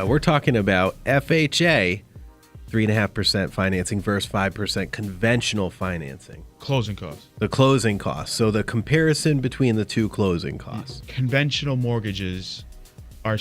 We're talking about FHA, 3.5% financing versus 5% conventional financing. Closing costs. The closing costs. So the comparison between the two closing costs. Conventional mortgages are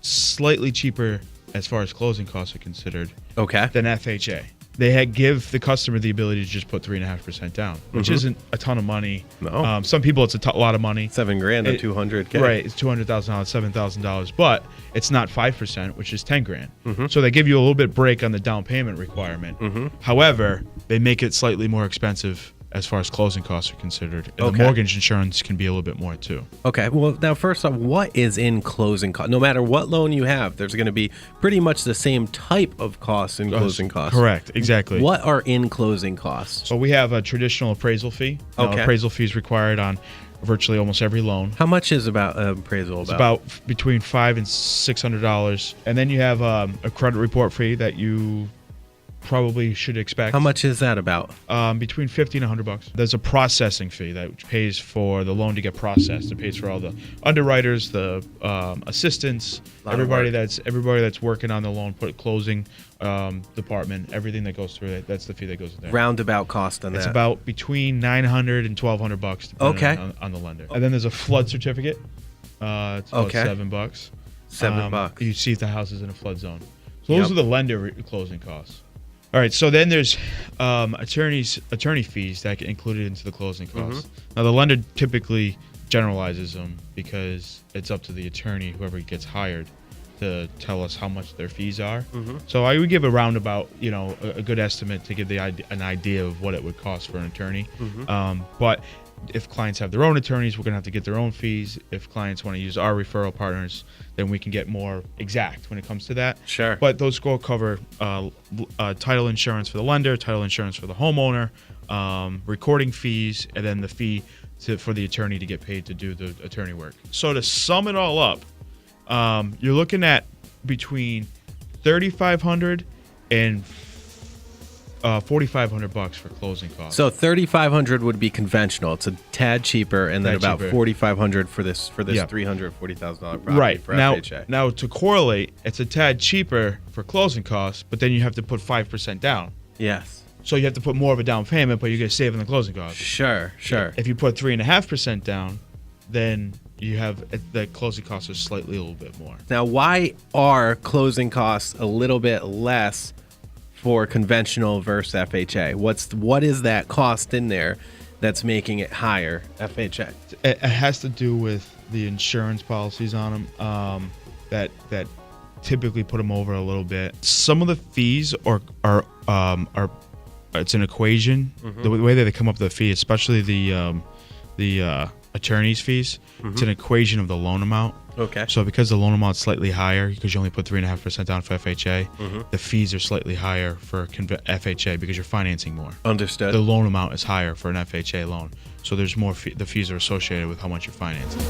slightly cheaper as far as closing costs are considered than FHA. They give the customer the ability to just put 3.5% down, which isn't a ton of money. No. Some people, it's a lot of money. $7,000 or $200K. Right, it's $200,000, $7,000, but it's not 5%, which is $10,000. So they give you a little bit break on the down payment requirement. However, they make it slightly more expensive as far as closing costs are considered. And the mortgage insurance can be a little bit more too. Okay. Well, now first off, what is in closing costs? No matter what loan you have, there's going to be pretty much the same type of costs in closing costs. Correct. Exactly. What are in closing costs? So we have a traditional appraisal fee. Appraisal fee is required on virtually almost every loan. How much is appraisal It's about between $500 and $600. And then you have a credit report fee that you probably should expect. How much is that about? Between $50 and $100. There's a processing fee that pays for the loan to get processed. It pays for all the underwriters, the assistants, everybody that's working on the loan, closing department, everything that goes through it. That's the fee that goes in there. Roundabout cost on that. It's about between $900 and $1,200 depending on the lender. And then there's a flood certificate. It's about $7. $7. You see if the house is in a flood zone. So those are the lender closing costs. All right, so then there's attorney fees that get included into the closing costs. Now, the lender typically generalizes them because it's up to the attorney, whoever gets hired, to tell us how much their fees are. So I would give a roundabout, a good estimate to give an idea of what it would cost for an attorney. But if clients have their own attorneys, we're going to have to get their own fees. If clients want to use our referral partners, then we can get more exact when it comes to that. Sure. But those go cover title insurance for the lender, title insurance for the homeowner, recording fees, and then the fee for the attorney to get paid to do the attorney work. So to sum it all up, you're looking at between $3,500 and $4,500 for closing costs. So $3,500 would be conventional. It's a tad cheaper, and then about $4,500 for this $340,000 property for FHA. Now to correlate, it's a tad cheaper for closing costs, but then you have to put 5% down. Yes. So you have to put more of a down payment, but you're going to save on the closing costs. Sure. If you put 3.5% down, then you have the closing costs are slightly a little bit more. Now, why are closing costs a little bit less for conventional versus FHA? What is that cost in there that's making it higher, FHA? It has to do with the insurance policies on them that typically put them over a little bit. Some of the fees are it's an equation. The way that they come up with the fee, especially the attorney's fees, it's an equation of the loan amount. Okay. So because the loan amount is slightly higher, because you only put 3.5% down for FHA, the fees are slightly higher for FHA because you're financing more. Understood. The loan amount is higher for an FHA loan, so there's more. The fees are associated with how much you're financing.